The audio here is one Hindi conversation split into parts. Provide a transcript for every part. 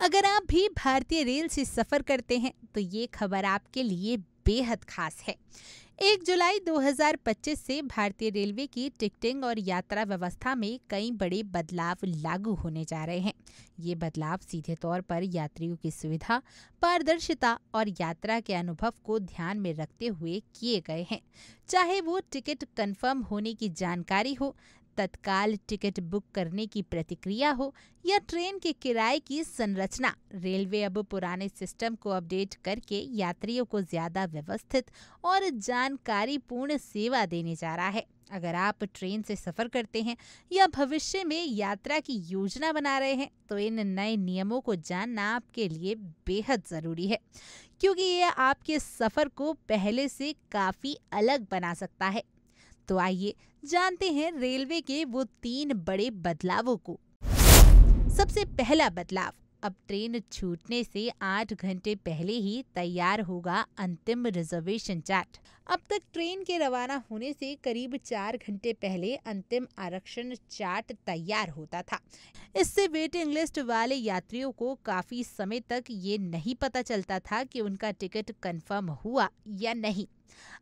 अगर आप भी भारतीय रेल से सफर करते हैं तो ये खबर आपके लिए बेहद खास है। 1 जुलाई 2025 से भारतीय रेलवे की टिकटिंग और यात्रा व्यवस्था में कई बड़े बदलाव लागू होने जा रहे हैं। ये बदलाव सीधे तौर पर यात्रियों की सुविधा, पारदर्शिता और यात्रा के अनुभव को ध्यान में रखते हुए किए गए हैं। चाहे वो टिकट कंफर्म होने की जानकारी हो, तत्काल टिकट बुक करने की प्रतिक्रिया हो या ट्रेन के किराए की संरचना, रेलवे अब पुराने सिस्टम को अपडेट करके यात्रियों को ज्यादा व्यवस्थित और जानकारीपूर्ण सेवा देने जा रहा है। अगर आप ट्रेन से सफर करते हैं या भविष्य में यात्रा की योजना बना रहे हैं तो इन नए नियमों को जानना आपके लिए बेहद जरूरी है, क्योंकि ये आपके सफर को पहले से काफी अलग बना सकता है। तो आइए जानते हैं रेलवे के वो 3 बड़े बदलावों को। सबसे पहला बदलाव, अब ट्रेन छूटने से 8 घंटे पहले ही तैयार होगा अंतिम रिजर्वेशन चार्ट। अब तक ट्रेन के रवाना होने से करीब 4 घंटे पहले अंतिम आरक्षण चार्ट तैयार होता था। इससे वेटिंग लिस्ट वाले यात्रियों को काफी समय तक ये नहीं पता चलता था कि उनका टिकट कंफर्म हुआ या नहीं।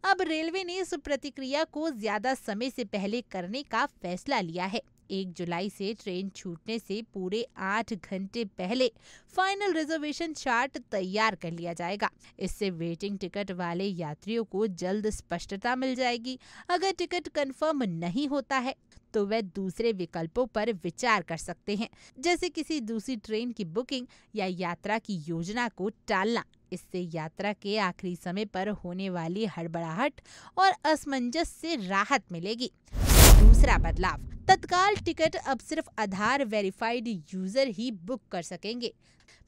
अब रेलवे ने इस प्रतिक्रिया को ज्यादा समय से पहले करने का फैसला लिया है। 1 जुलाई से ट्रेन छूटने से पूरे 8 घंटे पहले फाइनल रिजर्वेशन चार्ट तैयार कर लिया जाएगा। इससे वेटिंग टिकट वाले यात्रियों को जल्द स्पष्टता मिल जाएगी। अगर टिकट कंफर्म नहीं होता है तो वे दूसरे विकल्पों पर विचार कर सकते हैं, जैसे किसी दूसरी ट्रेन की बुकिंग या यात्रा की योजना को टालना। इससे यात्रा के आखिरी समय पर होने वाली हड़बड़ाहट और असमंजस से राहत मिलेगी। दूसरा बदलाव, तत्काल टिकट अब सिर्फ आधार वेरिफाइड यूजर ही बुक कर सकेंगे।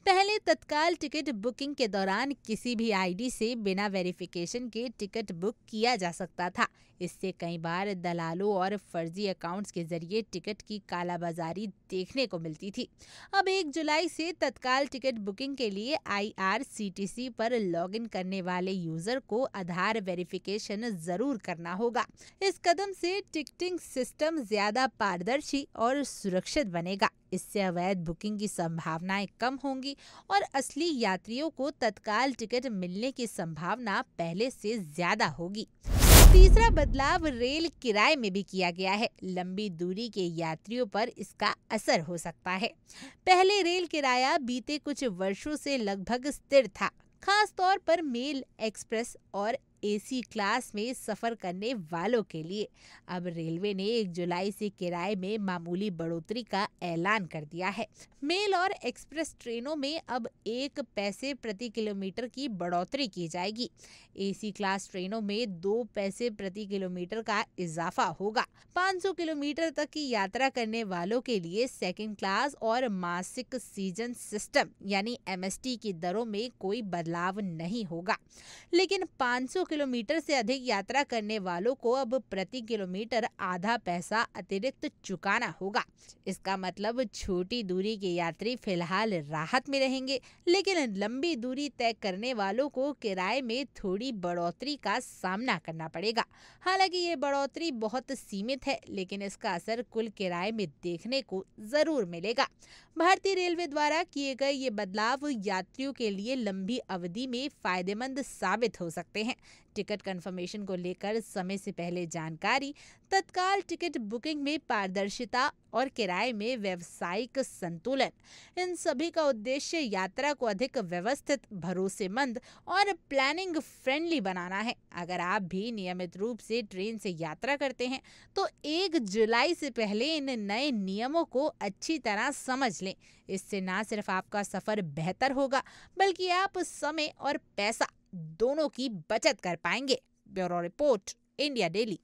पहले तत्काल टिकट बुकिंग के दौरान किसी भी आईडी से बिना वेरिफिकेशन के टिकट बुक किया जा सकता था। इससे कई बार दलालों और फर्जी अकाउंट्स के जरिए टिकट की कालाबाजारी देखने को मिलती थी। अब 1 जुलाई से तत्काल टिकट बुकिंग के लिए IRCTC पर लॉगिन करने वाले यूजर को आधार वेरिफिकेशन जरूर करना होगा। इस कदम से टिकटिंग सिस्टम ज्यादा पारदर्शी और सुरक्षित बनेगा। इससे अवैध बुकिंग की संभावनाएं कम होंगी और असली यात्रियों को तत्काल टिकट मिलने की संभावना पहले से ज्यादा होगी। तीसरा बदलाव रेल किराए में भी किया गया है। लंबी दूरी के यात्रियों पर इसका असर हो सकता है। पहले रेल किराया बीते कुछ वर्षों से लगभग स्थिर था, खास तौर पर मेल, एक्सप्रेस और AC क्लास में सफर करने वालों के लिए। अब रेलवे ने 1 जुलाई से किराए में मामूली बढ़ोतरी का ऐलान कर दिया है। मेल और एक्सप्रेस ट्रेनों में अब 1 पैसे प्रति किलोमीटर की बढ़ोतरी की जाएगी। AC क्लास ट्रेनों में 2 पैसे प्रति किलोमीटर का इजाफा होगा। 500 किलोमीटर तक की यात्रा करने वालों के लिए सेकंड क्लास और मासिक सीजन सिस्टम यानी MST की दरों में कोई बदलाव नहीं होगा, लेकिन 500 किलोमीटर से अधिक यात्रा करने वालों को अब प्रति किलोमीटर आधा पैसा अतिरिक्त चुकाना होगा। इसका मतलब छोटी दूरी के यात्री फिलहाल राहत में रहेंगे, लेकिन लंबी दूरी तय करने वालों को किराए में थोड़ी बढ़ोतरी का सामना करना पड़ेगा। हालांकि ये बढ़ोतरी बहुत सीमित है, लेकिन इसका असर कुल किराए में देखने को जरूर मिलेगा। भारतीय रेलवे द्वारा किए गए ये बदलाव यात्रियों के लिए लंबी अवधि में फायदेमंद साबित हो सकते हैं। टिकट कंफर्मेशन को लेकर समय से पहले जानकारी, तत्काल टिकट बुकिंग में पारदर्शिता और किराए में व्यावसायिक संतुलन, इन सभी का उद्देश्य यात्रा को अधिक व्यवस्थित, भरोसेमंद और प्लानिंग फ्रेंडली बनाना है। अगर आप भी नियमित रूप से ट्रेन से यात्रा करते हैं तो 1 जुलाई से पहले इन नए नियमों को अच्छी तरह समझ लें। इससे न सिर्फ आपका सफर बेहतर होगा, बल्कि आप समय और पैसा दोनों की बचत कर पाएंगे। Bureau report, India daily.